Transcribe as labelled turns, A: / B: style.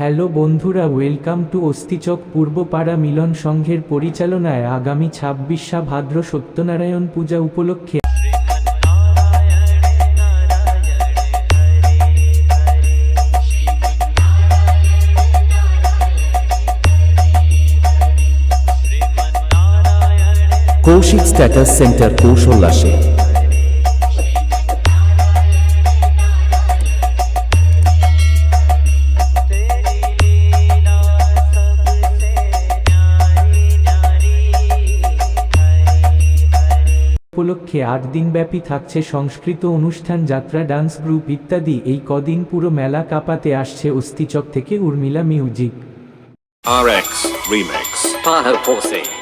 A: Hello বন্ধুরা, welcome to অস্থিচক Purbapara মিলন সংঘের পরিচালনায় আগামী ২৬ ভাদ্র সত্যনারায়ণ পূজা উপলক্ষে
B: কৌশিক স্ট্যাটাস সেন্টার কৌশল্যাসে
A: উপলক্ষে ৮ দিনব্যাপী থাকছে সংস্কৃত অনুষ্ঠান, যাত্রা, ডান্স গ্রুপ ইত্যাদি। এই কদিন পুরো মেলা কাঁপাতে আসছে অস্থিচক থেকে Urmila music.
C: RX Remix Paho Porse